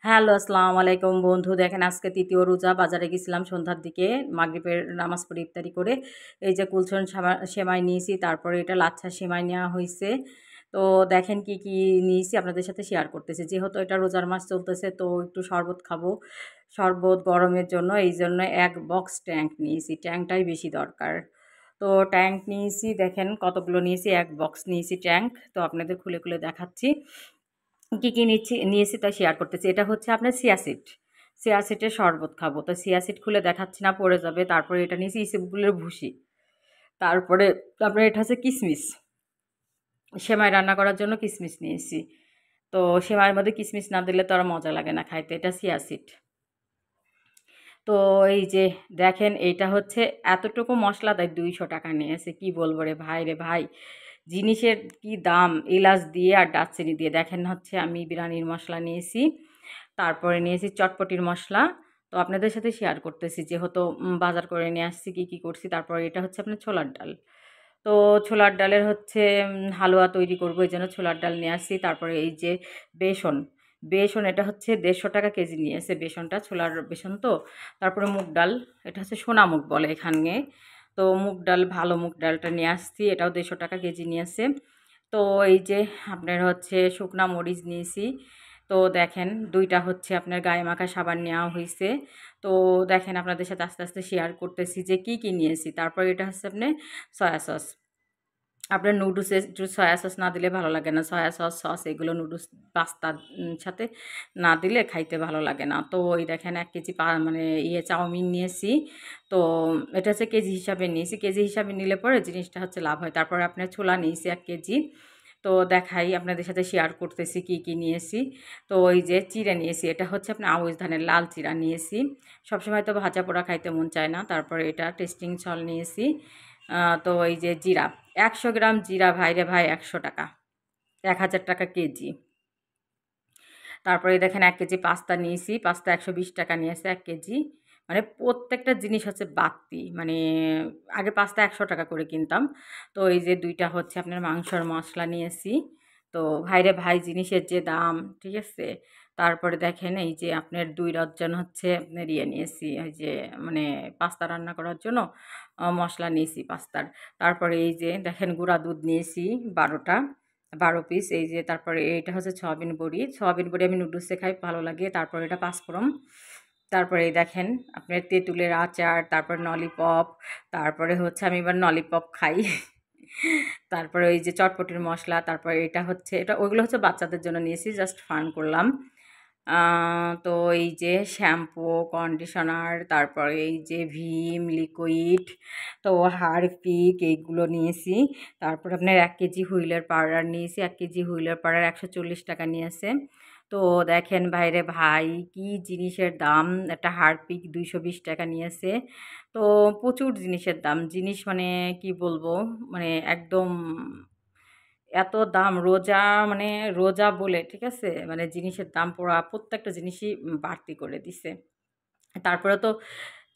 Hello, আসসালামু আলাইকুম বন্ধু। দেখেন আজকে ৩য় রোজা। বাজারে গেছিলাম সন্ধ্যার দিকে মাগরিবের নামাজ পড়ে ইফতারি করে। এই যে কুলছন সেমাই নিয়েছি, তারপরে এটা লাচ্ছা সেমাই নেওয়া হইছে। তো দেখেন কি নিয়েছি আপনাদের সাথে শেয়ার করতেছি। যেহেতু এটা রোজার মাস চলতেছে তো একটু শরবত খাবো। শরবত গরমের জন্য এইজন্য ১ বক্স ট্যাঙ্ক নিয়েছি। ট্যাঙ্কটাই বেশি দরকার। তো ট্যাঙ্ক নিয়েছি, দেখেন কতগুলো নিয়েছি, ১ বক্স নিয়েছি ট্যাঙ্ক। তো আপনাদের খুলে দেখাচ্ছি। কি নিয়েছি তা শেয়ার করতেছি। এটা হচ্ছে আপনার চিয়া সিড। চিয়া সিডের শরবত খাবো। তো চিয়া সিড খুলে দেখাচ্ছি না, পড়ে যাবে। তারপরে এটা নিয়েছি ইসবগুলের ভুসি। তারপরে আপনার এটা হচ্ছে কিশমিশ। সেমাই রান্না করার জন্য কিশমিশ নিয়েছি। তো সেমাইয়ের মধ্যে কিশমিশ না দিলে তো আর মজা লাগে না খাইতে। এটা চিয়া সিড। তো এই যে দেখেন এইটা হচ্ছে এতটুকু মসলা দেয় ২০০ টাকা নিয়েছে। কি বলবো রে ভাই, জিনিসের কি দাম! এলাচ দিয়ে আর দারচিনি দিয়ে। দেখেন হচ্ছে আমি বিরিয়ানির মশলা নিয়েছি, তারপরে নিয়েছি চটপটির মশলা। তো আপনাদের সাথে শেয়ার করতেছি যেহেতু বাজার করে নিয়ে আসছি কি করছি। তারপরে এটা হচ্ছে আপনার ছোলার ডাল। তো ছোলার ডালের হচ্ছে হালুয়া তৈরি করবো, এইজন্য ছোলার ডাল নিয়ে আসছি। তারপরে এই যে বেসন, এটা হচ্ছে ১৫০ টাকা কেজি নিয়েছে বেসনটা, ছোলার বেসন তো। তারপরে মুগ ডাল, এটা হচ্ছে সোনা মুগ বলে এখানে। তো মুগ ডাল, ভালো মুগ ডালটা নিয়ে আসছি, এটাও ১৫০ টাকা কেজি নিয়েছে। তো এই যে আপনার হচ্ছে শুকনা মরিচ নিয়েছি। তো দেখেন ২টা হচ্ছে আপনার গায়ে মাখা সাবান নেওয়া হইছে। তো দেখেন আপনাদের সাথে আস্তে শেয়ার করতেছি যে কি নিয়েছি। তারপরে এটা হচ্ছে আপনার সয়া সস। আপনার নুডলসে একটু সয়া সস না দিলে ভালো লাগে না। সয়া সস এগুলো নুডলস পাস্তার সাথে না দিলে খাইতে ভালো লাগে না। তো ওই দেখেন ১ কেজি মানে চাউমিন নিয়েছি। তো এটা হচ্ছে কেজি হিসাবে নিয়েছি। কেজি হিসাবে নিলে পরে জিনিসটা হচ্ছে লাভ হয়। তারপরে আপনার ছোলা নিয়েছি ১ কেজি। তো দেখাই আপনাদের সাথে শেয়ার করতেছি কি নিয়েছি। তো ওই যে চিড়া নিয়েছি। এটা হচ্ছে আপনার আউশ ধানের লাল চিড়া নিয়েছি। সবসময় তো ভাজা পোড়া খাইতে মন চায় না। তারপরে এটা টেস্টিং সল্ট নিয়েছি। তো এই যে জিরা, ১০০ গ্রাম জিরা ভাইরে ভাই ১০০ টাকা, ১,০০০ টাকা কেজি। তারপরে দেখেন ১ কেজি পাস্তা নিয়েছি। পাস্তা ১২০ টাকা নিয়েছে ১ কেজি। মানে প্রত্যেকটা জিনিস হচ্ছে বাড়তি। মানে আগে পাস্তা ১০০ টাকা করে কিনতাম। তো এই যে ২টা হচ্ছে আপনার মাংসর মসলা নিয়েছি। তো ভাইরে ভাই জিনিসের যে দাম, ঠিক আছে? তারপরে দেখেন এই যে আপনার ২ ডজন হচ্ছে আপনার নিয়েছি, ওই যে মানে পাস্তা রান্না করার জন্য মসলা নিয়েছি পাস্তার। তারপরে এই যে দেখেন গুঁড়া দুধ নিয়েছি ১২ টা। ১২ পিস। এই যে তারপরে এইটা হচ্ছে সয়াবিন বড়ি। সয়াবিন বড়ি আমি নুডলসে খাই, ভালো লাগে। তারপরে এটা পাঁচফোড়ন। তারপরে এই দেখেন আপনার তেঁতুলের আচার, তারপর ললিপপ, তারপরে হচ্ছে আমি এবার ললিপপ খাই। তারপরে ওই যে চটপটির মসলা, তারপরে এটা হচ্ছে ওইগুলো হচ্ছে বাচ্চাদের জন্য নিয়েছি, জাস্ট ফান করলাম। আ তো এই যে শ্যাম্পু, কন্ডিশনার, তারপরে এই যে ভীম লিকুইড, তো হারপিক এইগুলো নিয়েছি। তারপর আপনার ১ কেজি হুইলের পাউডার নিয়েছি। ১ কেজি হুইলের পাউডার ১৪০ টাকা নিয়েছে। তো দেখেন ভাইরে ভাই কি জিনিসের দাম! একটা হারপিক ২২০ টাকা নিয়েছে। তো প্রচুর জিনিসের দাম। জিনিস মানে কি বলবো? মানে একদম এত দাম মানে রোজা বলে, ঠিক আছে? মানে জিনিসের দাম প্রত্যেকটা জিনিসই বাড়তি করে দিছে। তারপরে তো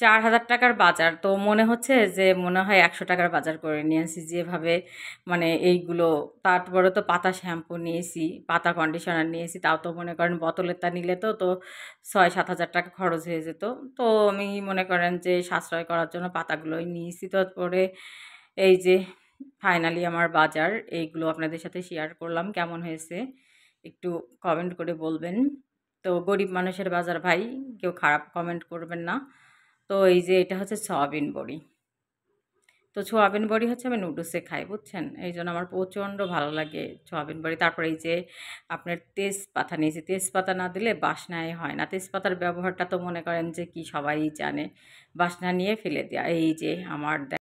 ৳৪,০০০ র বাজার। তো মনে হচ্ছে যে মনে হয় ৳১০০ র বাজার করে নিয়ে আসি যেভাবে মানে এইগুলো। তারপরে তো পাতা শ্যাম্পু নিয়েছি, পাতা কন্ডিশনার নিয়েছি। তাও তো মনে করেন বোতলেরটা নিলে তো ৬,০০০-৭,০০০ টাকা খরচ হয়ে যেত। তো আমি মনে করেন যে সাশ্রয় করার জন্য পাতাগুলোই নিয়েছি। তারপরে এই যে ফাইনালি আমার বাজার এইগুলো আপনাদের সাথে শেয়ার করলাম। কেমন হয়েছে একটু কমেন্ট করে বলবেন। তো গরিব মানুষের বাজার ভাই, কেউ খারাপ কমেন্ট করবেন না। তো এই যে এটা হচ্ছে সয়াবিন বড়ি। তো সয়াবিন বড়ি হচ্ছে আমি নুডলসে খাই, বুঝছেন? এইজন্য আমার প্রচণ্ড ভালো লাগে সয়াবিন বড়ি। তারপরে এই যে আপনার তেজপাতা নিয়েছি। তেজপাতা না দিলে বাসনাই হয় না। তেজপাতার ব্যবহারটা তো মনে করেন যে কি সবাই জানে। বাসনা নিয়ে ফেলে দেয়া। এই যে আমার